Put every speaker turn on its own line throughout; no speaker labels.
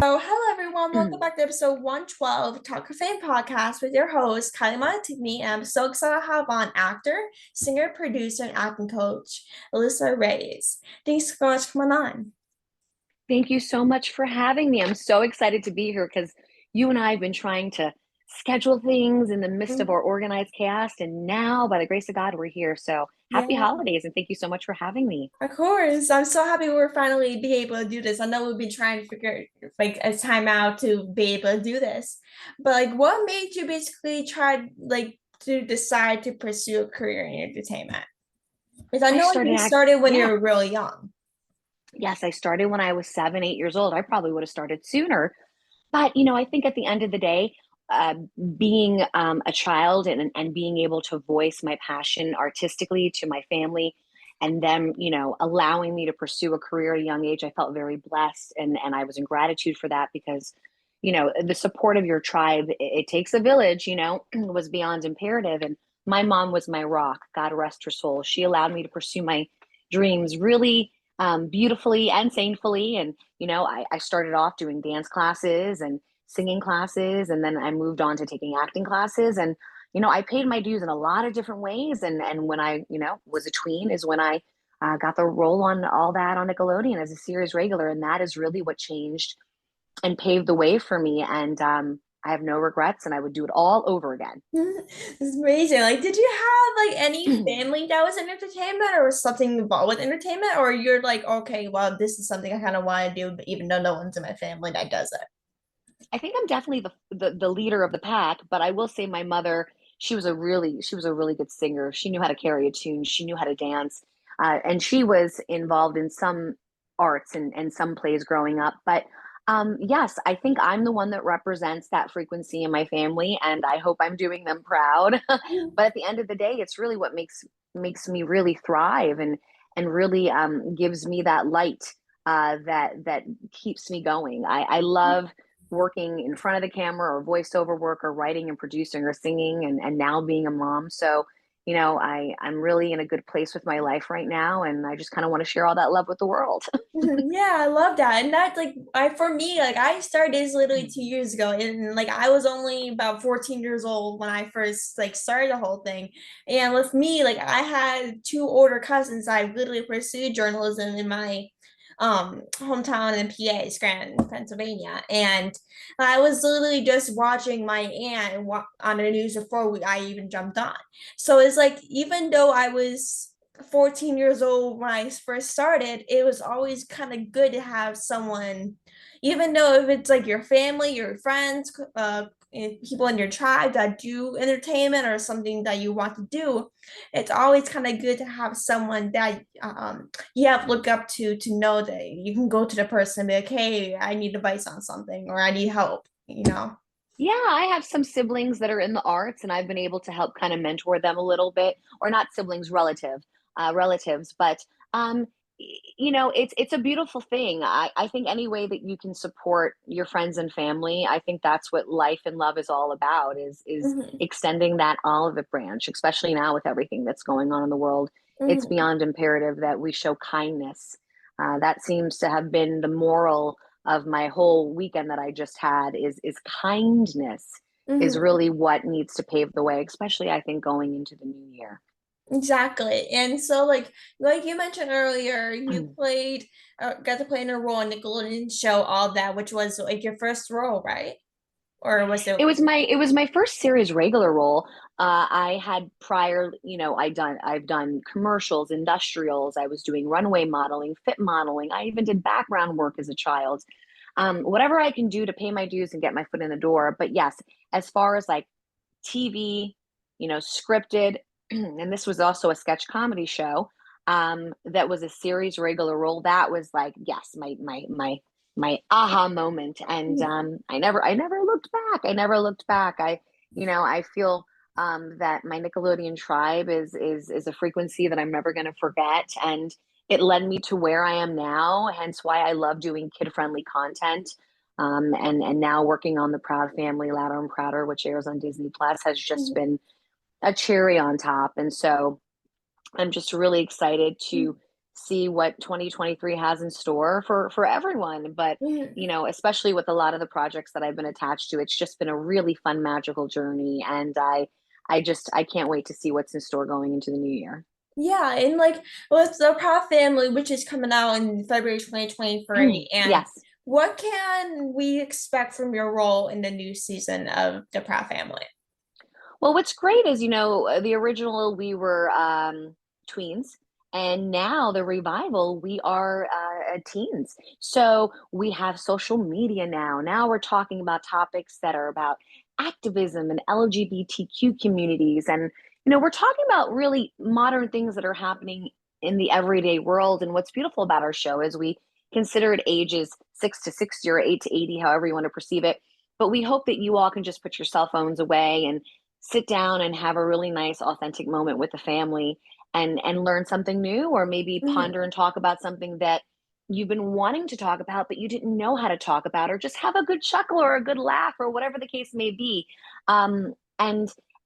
So, hello everyone, welcome back to episode 112 Talkoffamepod podcast with your host, Kylie Montigney. And I'm so excited to have on actor, singer, producer, and acting coach, Alisa Reyes. Thanks so much for coming on.
Thank you so much for having me. I'm so excited to be here because you and I have been trying to schedule things in the midst of our organized chaos. And now, by the grace of God, we're here. So happy
Yeah,
holidays and thank you so much for having me.
of course. I'm so happy we're finally be able to do this. I know we've been trying to figure like a time out to be able to do this. But like what made you basically try to decide to pursue a career in entertainment? Because I
I
know like
started
you
act,
started when you
yeah.
were really young.
Yes, I started when I was 7, 8 years old. I probably would have started sooner. But, I think at the end of the day, uh, being a child and being able to voice my passion artistically to my family and them, allowing me to pursue a career at a young age, I felt very blessed. And I was in gratitude for that because, the support of your tribe, it takes a village, was beyond imperative. And my mom was my rock, God rest her soul. She allowed me to pursue my dreams really beautifully and sanely. And I started off doing dance classes and singing classes, and then I moved on to taking acting classes. And I paid my dues in a lot of different ways. And when I was a tween is when I got the role on All That on Nickelodeon as a series regular, and that is really what changed and paved the way for me. And I have no regrets, and I would do it all over again.
It's amazing. Like, did you have like any family that was in entertainment or something involved with entertainment? Or you're like, okay, well, this is something I kind of want to do, but even though no one's in my family that does it.
I think I'm definitely the leader of the pack, but I will say my mother, she was a really good singer. She knew how to carry a tune. She knew how to dance, and she was involved in some arts and some plays growing up. But yes, I think I'm the one that represents that frequency in my family, and I hope I'm doing them proud. But at the end of the day, it's really what makes me really thrive and really gives me that light that keeps me going. I love working in front of the camera or voiceover work or writing and producing or singing and now being a mom. So, I'm really in a good place with my life right now. And I just kind of want to share all that love with the world.
Yeah, I love that. And that's like I for me, like I started this literally 2 years ago. And like I was only about 14 years old when I first like started the whole thing. And with me, like I had two older cousins. I literally pursued journalism in my hometown in PA, Scranton, Pennsylvania. And I was literally just watching my aunt on the news before I even jumped on. So it's like even though I was 14 years old when I first started, it was always kind of good to have someone, even though if it's like your family, your friends, people in your tribe that do entertainment or something that you want to do, it's always kind of good to have someone that you have look up to know that you can go to the person and be like, hey, I need advice on something or I need help.
Yeah, I have some siblings that are in the arts, and I've been able to help kind of mentor them a little bit, or not siblings, relatives. But it's a beautiful thing. I think any way that you can support your friends and family, I think that's what life and love is all about. Is
Mhm,
extending that olive branch, especially now with everything that's going on in the world. It's
mhm,
beyond imperative that we show kindness. That seems to have been the moral of my whole weekend that I just had is kindness is
mhm.
really what needs to pave the way, especially I think going into the new year.
Exactly. And so like you mentioned earlier, you got to play in a role in Nickelodeon show All That, which was like your first role, right? Or was it
It was my first series regular role. I had prior, I've done commercials, industrials. I was doing runway modeling, fit modeling. I even did background work as a child. Whatever I can do to pay my dues and get my foot in the door. But yes, as far as like TV, scripted, and this was also a sketch comedy show. That was a series regular role. That was like, yes, my aha moment. And I never looked back. I never looked back. I feel that my Nickelodeon tribe is a frequency that I'm never going to forget. And it led me to where I am now, hence why I love doing kid-friendly content. And now working on the Proud Family, Louder and Prouder, which airs on Disney Plus, has just been a cherry on top. And so I'm just really excited to see what 2023 has in store for everyone. But
Mhm.
especially with a lot of the projects that I've been attached to, it's just been a really fun, magical journey, and I can't wait to see what's in store going into the new year.
Yeah, and like with the Proud Family, which is coming out in February 2023, and
Yes.
what can we expect from your role in the new season of the Proud Family?
Well, what's great is, the original, we were tweens, and now the revival, we are teens. So we have social media now. Now we're talking about topics that are about activism and LGBTQ communities. And, we're talking about really modern things that are happening in the everyday world. And what's beautiful about our show is we consider it ages 6 to 60 or 8 to 80, however you want to perceive it. But we hope that you all can just put your cell phones away and sit down and have a really nice authentic moment with the family and learn something new, or maybe
Mhm.
ponder and talk about something that you've been wanting to talk about but you didn't know how to talk about, or just have a good chuckle or a good laugh or whatever the case may be. And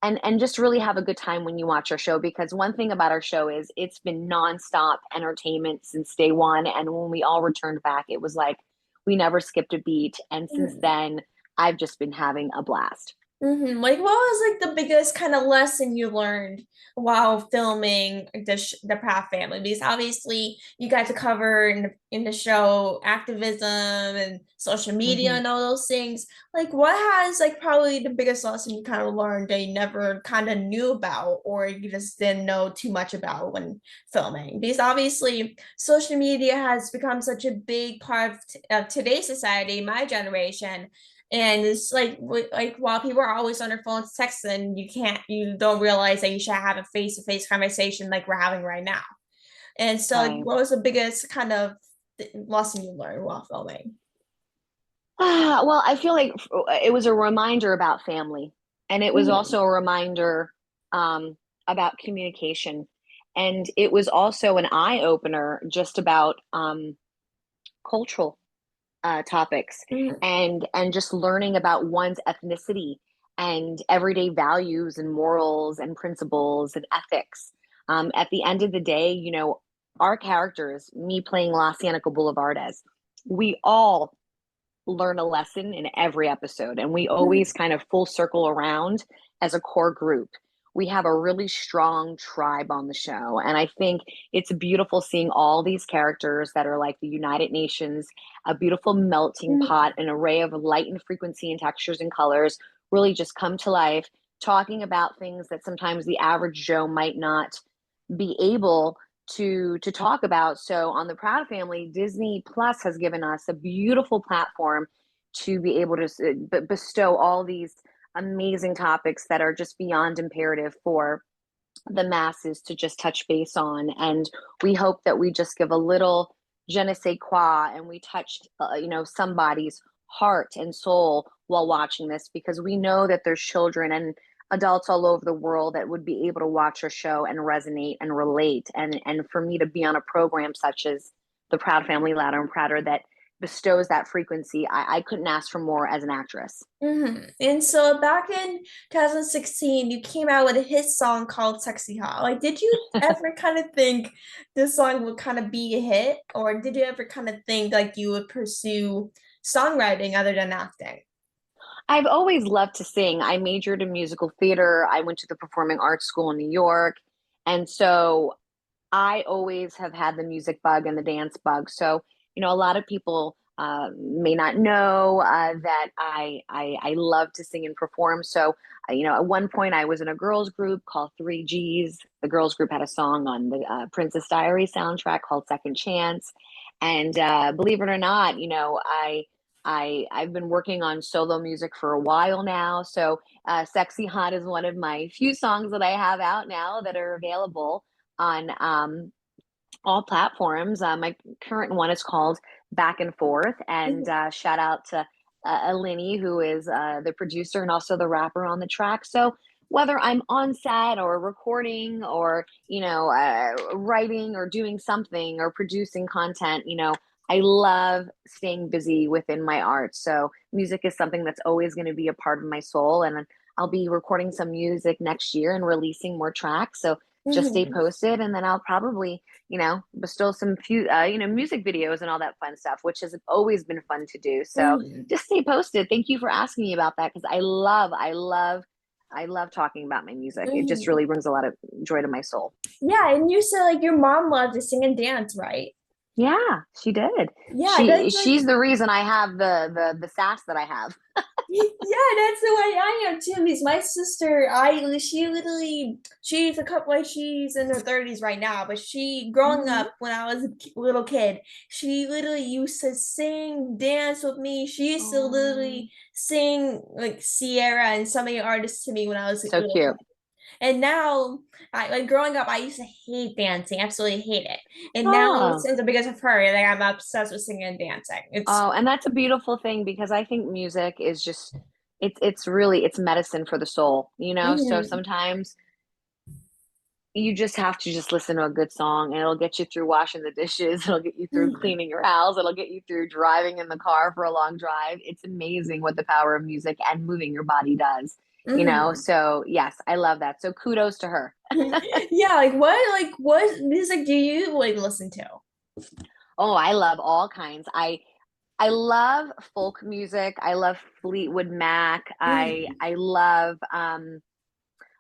and just really have a good time when you watch our show, because one thing about our show is it's been nonstop entertainment since day one, and when we all returned back, it was like we never skipped a beat, and since
Mhm.
then I've just been having a blast.
Like, what was like the biggest kind of lesson you learned while filming the Pratt family? Because obviously you got to cover in the show activism and social media
Mhm.
and all those things. Like, what has like probably the biggest lesson you kind of learned that you never kind of knew about, or you just didn't know too much about when filming? Because obviously social media has become such a big part of today's society, my generation, and it's like while people are always on their phones texting, you don't realize that you should have a face-to-face conversation like we're having right now. And so like
Right.
what was the biggest kind of lesson you learned while filming?
Well, I feel like it was a reminder about family, and it was
Mhm.
also a reminder about communication, and it was also an eye opener just about cultural topics,
Mhm.
and just learning about one's ethnicity and everyday values and morals and principles and ethics. At the end of the day, our characters, me playing La Cienega Boulevardes, we all learn a lesson in every episode, and we always
Mhm.
kind of full circle around as a core group. We have a really strong tribe on the show, and I think it's beautiful seeing all these characters that are like the United Nations, a beautiful melting
Mhm.
pot, an array of light and frequency and textures and colors really just come to life, talking about things that sometimes the average Joe might not be able to talk about. So on the Proud Family, Disney Plus has given us a beautiful platform to be able to bestow all these amazing topics that are just beyond imperative for the masses to just touch base on. And we hope that we just give a little je ne sais quoi, and we touched somebody's heart and soul while watching this, because we know that there's children and adults all over the world that would be able to watch our show and resonate and relate. And for me to be on a program such as the Proud Family, Louder and Prouder, that bestows that frequency, I couldn't ask for more as an actress.
And so back in 2016, you came out with a hit song called Sexy Hot. Like, did you ever kind of think this song would kind of be a hit, or did you ever kind of think like you would pursue songwriting other than acting?
I've always loved to sing. I majored in musical theater. I went to the Performing Arts School in New York. And so I always have had the music bug and the dance bug. So, a lot of people may not know that I love to sing and perform. So, at one point I was in a girls group called 3Gs. The girls group had a song on the Princess Diary soundtrack called Second Chance. And believe it or not, I've been working on solo music for a while now. So, Sexy Hot is one of my few songs that I have out now that are available on all platforms. My current one is called Back and Forth, and
Mhm.
shout out to Alinny, who is the producer and also the rapper on the track. So whether I'm on set or recording or writing or doing something or producing content, I love staying busy within my art. So music is something that's always going to be a part of my soul, and I'll be recording some music next year and releasing more tracks. So just stay
Mhm.
posted, and then I'll probably, bestow some few, music videos and all that fun stuff, which has always been fun to do. So
Mhm.
just stay posted. Thank you for asking me about that because I love talking about my music. It just
Mhm.
really brings a lot of joy to my soul.
Yeah, and you said like your mom loved to sing and dance, right?
Yeah, she did.
Yeah,
She
that's like
she's the reason I have the sass that I have.
yeah, that's the way I am too. Because my sister, she literally, she's a couple, like she's in her 30s right now, but she, growing
Hmm.
up when I was a little kid, she literally used to sing, dance with me. She used to
Oh,
literally sing like Sierra and some of the artists to me when I was a
so
little kid.
cute.
And now, like growing up, I used to hate dancing, absolutely hate it. And now,
Oh.
since because of her, like I'm obsessed with singing and dancing. It's
Oh, and that's a beautiful thing because I think music is just it's really it's medicine for the soul, you know? So
mhm,
sometimes you just have to just listen to a good song and it'll get you through washing the dishes, it'll get you through
mhm,
cleaning your house, it'll get you through driving in the car for a long drive. It's amazing what the power of music and moving your body does, you know?
mhm.
So, yes, I love that. So kudos to her.
Yeah, like what music do you like listen to?
Oh, I love all kinds. I love folk music. I love Fleetwood Mac.
Mhm,
I love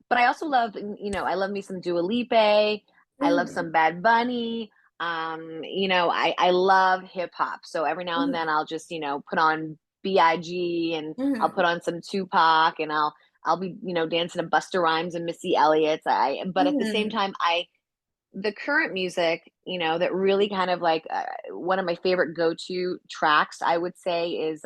but I also love, I love me some Dua Lipe. I love
mhm,
some Bad Bunny. I love hip hop. So every now and then
mhm,
I'll just, put on Big and I'll
mhm,
put on some Tupac and I'll be, dancing to Busta Rhymes and Missy Elliott's. But at the same
mhm.
time, the current music, that really kind of like one of my favorite go-to tracks, I would say, is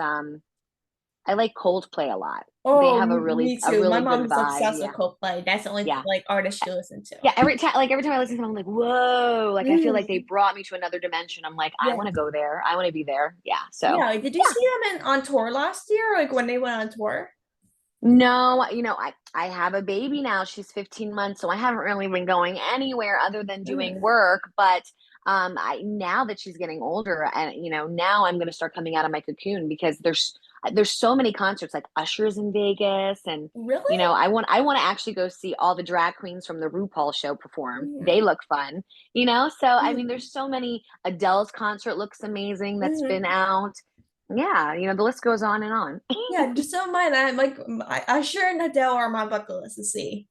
I like Coldplay a lot. They
Oh,
have a really
me
a
too. My
really good
mom's
vibe.
obsessed with
Yeah.
Coldplay. That's the only
Yeah.
like artist she listens to.
Yeah, every time I listen to them, I'm like, whoa, like I feel like they
Mhm.
brought me to another dimension. I'm like, I
Yeah.
want to go there. I want to be there. Yeah. So
Yeah. Like, did you
yeah.
see them on tour last year? Like when they went on tour?
No, I have a baby now. She's 15 months, so I haven't really been going anywhere other than doing
Mhm.
work. But I now that she's getting older, and now I'm going to start coming out of my cocoon because there's so many concerts like Usher's in Vegas, and
Really?
I want to actually go see all the drag queens from the RuPaul show perform. They
Mhm.
look fun. So I mean,
Mhm.
there's so many. Adele's concert looks amazing. That's been
Mhm.
out. Yeah, the list goes on and on.
Yeah, just so mine. I'm like, I sure and Adele are on my bucket list to see.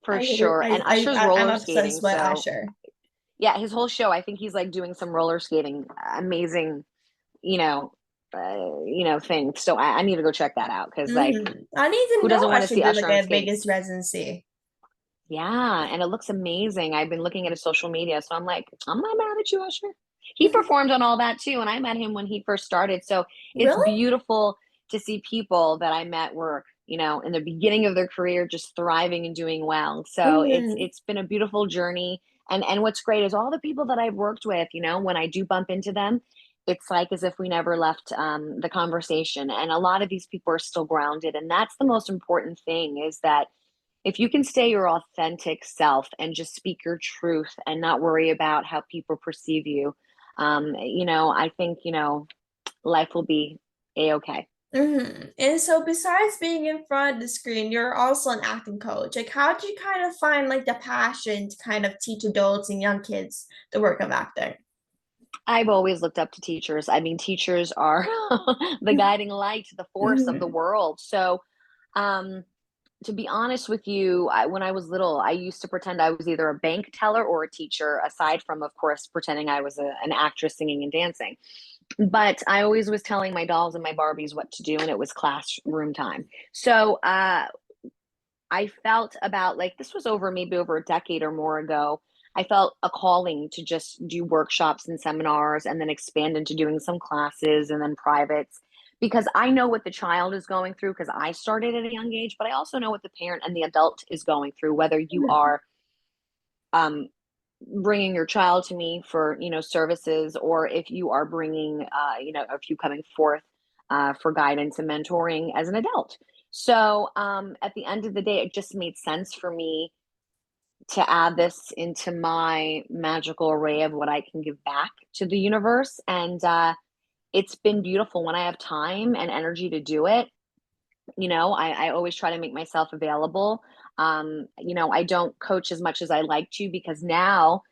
For sure. And Usher's
I'm
roller
obsessed
skating.
with
So,
Usher.
yeah, his whole show, I think he's like doing some roller skating, amazing, you know, thing. So I need to go check that out because, like,
I need to
who
know
doesn't want to
Usher
see
did
Usher
like
on
a
skates?
Vegas residency.
Yeah. And it looks amazing. I've been looking at his social media. So I'm like, I'm not mad at you, Usher. He performed on all that too. And I met him when he first started. So it's
Really?
beautiful to see people that I met were, in the beginning of their career, just thriving and doing well. So it's
Hmm.
it's been a beautiful journey. And what's great is all the people that I've worked with, when I do bump into them, it's like as if we never left the conversation. And a lot of these people are still grounded. And that's the most important thing is that if you can stay your authentic self and just speak your truth and not worry about how people perceive you, I think, life will be a-okay.
And so besides being in front of the screen, you're also an acting coach. Like how did you kind of find like the passion to kind of teach adults and young kids the work of acting?
I've always looked up to teachers. I mean, teachers are the guiding light, the force of the
Mhm.
world. So, um, to be honest with you, when I was little, I used to pretend I was either a bank teller or a teacher, aside from, of course, pretending I was an actress singing and dancing. But I always was telling my dolls and my Barbies what to do, and it was classroom time. So I felt about like this was over maybe over a decade or more ago. I felt a calling to just do workshops and seminars and then expand into doing some classes and then privates because I know what the child is going through because I started at a young age, but I also know what the parent and the adult is going through, whether you
Mhm.
are um, bringing your child to me for services or if you are bringing if you coming forth for guidance and mentoring as an adult. So at the end of the day, it just made sense for me to add this into my magical array of what I can give back to the universe. And it's been beautiful when I have time and energy to do it. I always try to make myself available. I don't coach as much as I like to because now,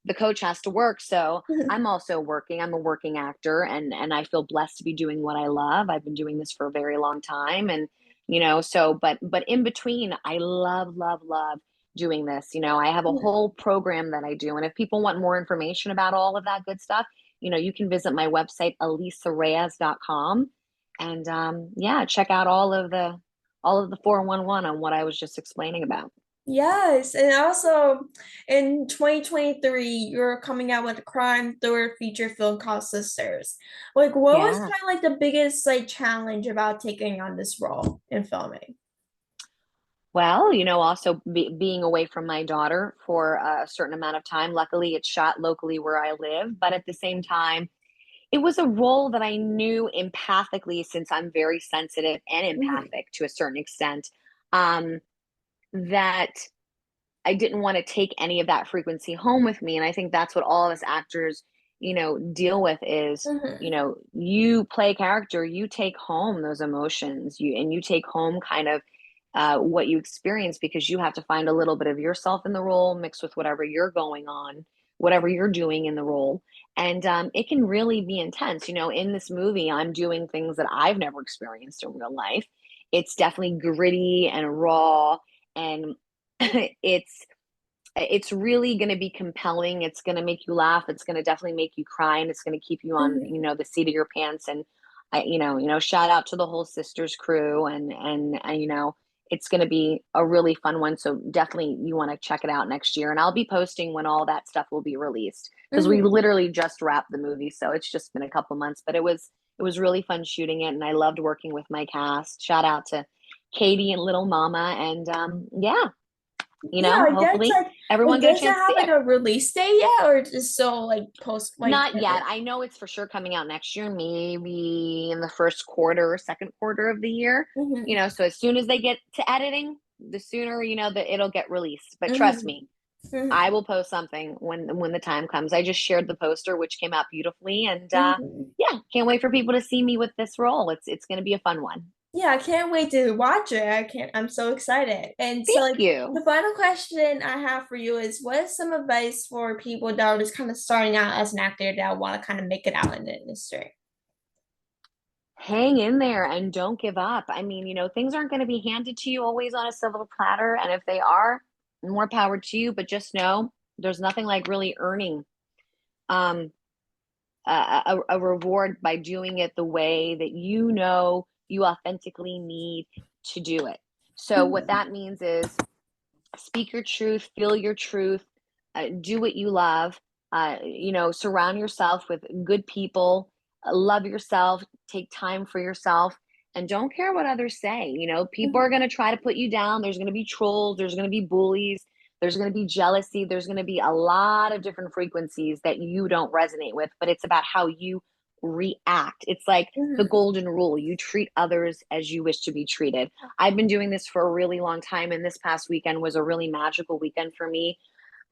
the coach has to work. So I'm also working. I'm a working actor, and I feel blessed to be doing what I love. I've been doing this for a very long time. And, but in between, I love, love, love doing this. I have a whole program that I do. And if people want more information about all of that good stuff, you can visit my website, alisareyes.com. And yeah, check out all of the 411 on what I was just explaining about.
Yes, and also in 2023, you're coming out with a crime thriller feature film called Sisters. Like, what was
Yeah.
kind of like the biggest like challenge about taking on this role in filming?
Well, also being away from my daughter for a certain amount of time. Luckily, it's shot locally where I live, but at the same time, it was a role that I knew empathically, since I'm very sensitive and
Mhm.
empathic to a certain extent, um, that I didn't want to take any of that frequency home with me. And I think that's what all of us actors, deal with is,
Mhm.
you play a character, you take home those emotions, you take home kind of what you experience, because you have to find a little bit of yourself in the role mixed with whatever you're going on, whatever you're doing in the role. And it can really be intense. In this movie, I'm doing things that I've never experienced in real life. It's definitely gritty and raw, and it's really going to be compelling. It's going to make you laugh. It's going to definitely make you cry, and it's going to keep you on,
Mhm.
the seat of your pants. And shout out to the whole Sisters crew, and it's going to be a really fun one. So definitely you want to check it out next year. And I'll be posting when all that stuff will be released, because we
Mhm.
literally just wrapped the movie. So it's just been a couple months, but it was really fun shooting it, and I loved working with my cast. Shout out to Katie and Little Mama, and yeah,
Yeah, like that's
hopefully
like
everyone get a
does it
chance to
have
see
like
it.
a release date yet, or just so like post like
Not yet. I know it's for sure coming out next year, maybe in the first quarter or second quarter of the year.
Mhm.
So as soon as they get to editing, the sooner, that it'll get released. But trust
Mhm.
me, I
Mhm.
will post something when the time comes. I just shared the poster, which came out beautifully, and
Mhm.
yeah, can't wait for people to see me with this role. It's going to be a fun one.
Yeah, I can't wait to watch it. I'm so excited. And so
Thank
like
you.
the final question I have for you is what is some advice for people that are just kind of starting out as an actor that want to kind of make it out in the industry?
Hang in there and don't give up. I mean, things aren't going to be handed to you always on a silver platter. And if they are, more power to you. But just know there's nothing like really earning um, a reward by doing it the way that you authentically need to do it. So, what
Mhm.
that means is speak your truth, feel your truth, do what you love, surround yourself with good people, love yourself, take time for yourself, and don't care what others say. People are
Mhm.
going to try to put you down. There's going to be trolls, there's going to be bullies, there's going to be jealousy, there's going to be a lot of different frequencies that you don't resonate with, but it's about how you react. It's like the
Mhm.
golden rule: you treat others as you wish to be treated. I've been doing this for a really long time, and this past weekend was a really magical weekend for me.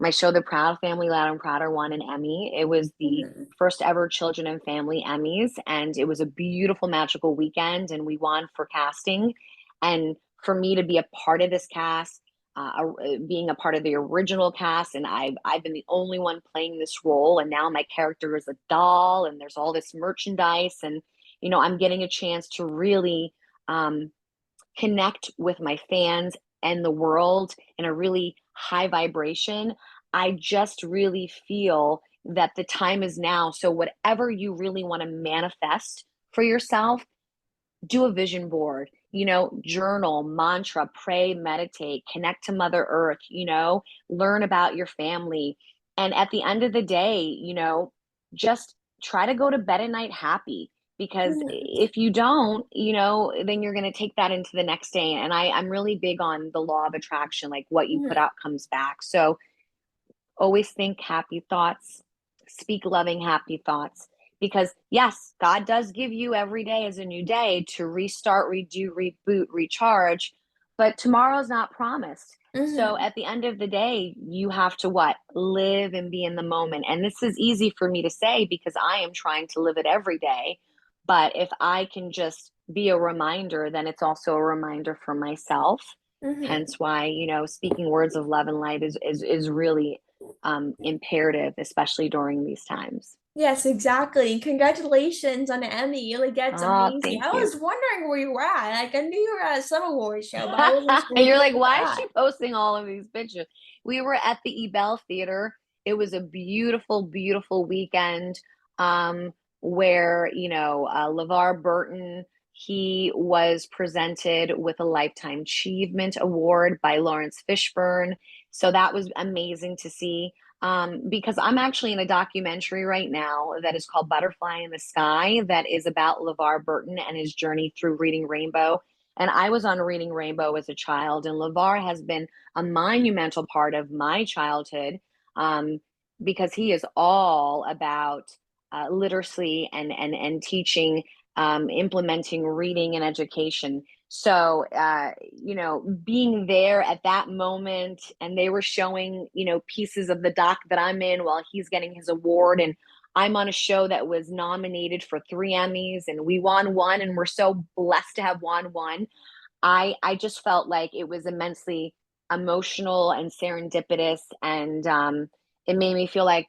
My show, The Proud Family, Loud and Prouder, won an Emmy. It was the
Mhm.
first ever Children and Family Emmys, and it was a beautiful, magical weekend. And we won for casting. And for me to be a part of this cast, being a part of the original cast, and I've been the only one playing this role. And now my character is a doll, and there's all this merchandise, and I'm getting a chance to really um, connect with my fans and the world in a really high vibration. I just really feel that the time is now. So, whatever you really want to manifest for yourself, do a vision board, journal, mantra, pray, meditate, connect to Mother Earth, learn about your family. And at the end of the day, just try to go to bed at night happy. Because
Mhm.
if you don't, then you're going to take that into the next day. And I'm really big on the law of attraction, like what you put
Mhm.
out comes back. So always think happy thoughts, speak loving, happy thoughts. Because, yes, God does give you every day as a new day to restart, redo, reboot, recharge, but tomorrow's not promised. So
Mhm.
at the end of the day, you have to what? Live and be in the moment. And this is easy for me to say because I am trying to live it every day. But if I can just be a reminder, then it's also a reminder for myself.
Hmm.
Hence why, speaking words of love and light is really imperative, especially during these times.
Yes, exactly. Congratulations on the Emmy. Like that's
Oh,
amazing.
thank
I
you.
was wondering where you were at. Like I knew you were at a Summer Awards show, but I wasn't sure
You're
where
like,
you were
why is
at.
she posting all of these pictures? We were at the Ebell Theater. It was a beautiful, beautiful weekend, um, where, LeVar Burton, he was presented with a Lifetime Achievement Award by Lawrence Fishburne. So that was amazing to see. Because I'm actually in a documentary right now that is called Butterfly in the Sky, that is about LeVar Burton and his journey through Reading Rainbow. And I was on Reading Rainbow as a child, and LeVar has been a monumental part of my childhood, um, because he is all about literacy and teaching, implementing reading and education. So, being there at that moment, and they were showing, pieces of the doc that I'm in while he's getting his award, and I'm on a show that was nominated for 3 Emmys, and we won one, and we're so blessed to have won one. I just felt like it was immensely emotional and serendipitous, and it made me feel like,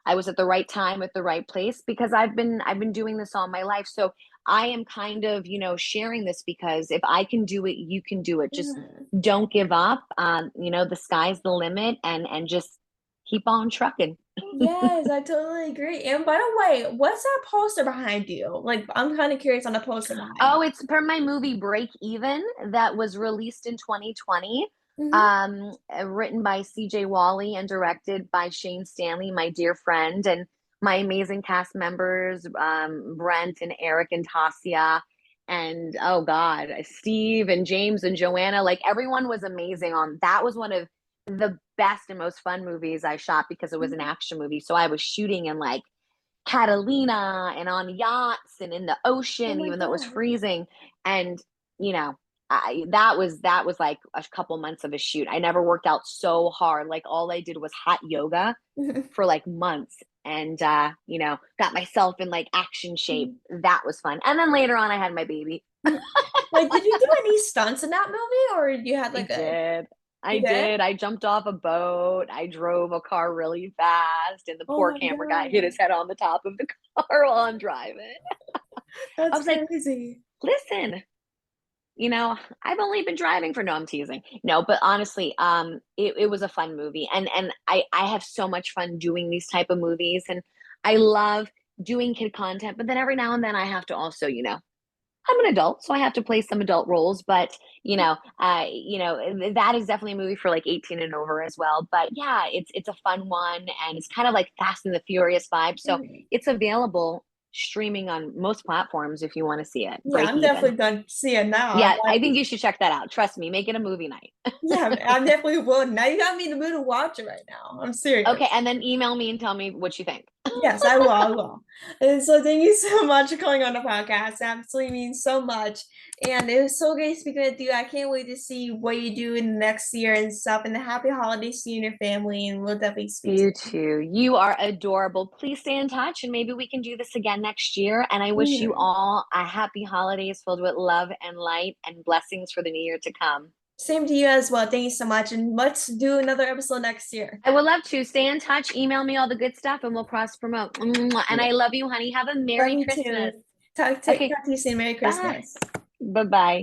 I was at the right time at the right place, because I've been doing this all my life. So I am kind of, sharing this because if I can do it, you can do it. Just
Mhm.
don't give up. The sky's the limit, and just keep on trucking.
Yes, I totally agree. And by the way, what's that poster behind you? Like, I'm kind of curious on the poster behind
Oh, it's from my movie Break Even that was released in 2020.
you.
Written by CJ Wally and directed by Shane Stanley, my dear friend, and my amazing cast members, Brent and Eric and Tasia, and oh God, Steve and James and Joanna. Like everyone was amazing on that. Was one of the best and most fun movies I shot because it was an
Mhm.
action movie. So I was shooting in like Catalina and on yachts and in the
Oh
ocean,
my
even though it was
God.
freezing. And, you know, that was like a couple months of a shoot. I never worked out so hard. Like all I did was hot yoga for like months, and got myself in like action shape. That was fun. And then later on I had my baby.
Like, did you do any stunts in that movie, or you had
I
like a
did. I
you did?
did. I jumped off a boat. I drove a car really fast, and the
Oh
poor
my
camera guy hit
God,
his head on the top of the car while I'm driving. I
that's
was like,
crazy.
listen, I've only been driving for, no, I'm teasing. No, but honestly, it was a fun movie. And I have so much fun doing these type of movies, and I love doing kid content, but then every now and then I have to also, I'm an adult, so I have to play some adult roles, but that is definitely a movie for like 18 and over as well. But yeah, it's a fun one, and it's kind of like Fast and the Furious vibe. So
Mhm.
it's available streaming on most platforms if you want to see it.
Yeah,
Break
I'm
even.
definitely gonna see it now.
Yeah, I think you should check that out. Trust me, make it a movie night.
Yeah, I definitely will. Now you got me in the mood to watch it right now. I'm
Okay,
serious.
and then email me and tell me what you think.
Yes, I will. I will. And so thank you so much for coming on the podcast. It absolutely means so much. And it was so great speaking with you. I can't wait to see what you do in the next year and stuff. And happy holidays to you and your family. And we'll definitely speak
You too. You are adorable. Please stay in touch, and maybe we can do this again next year. And I wish you
soon.
all a happy holidays filled with love and light and blessings for the new year to come.
Same to you as well. Thank you so much. And let's do another episode next year.
I would love to stay in touch. Email me all the good stuff and we'll cross promote. And I love you, honey. Have a
Love
Merry
you
Christmas.
too. Talk
Okay,
to you soon. Merry
bye.
Christmas.
Bye bye.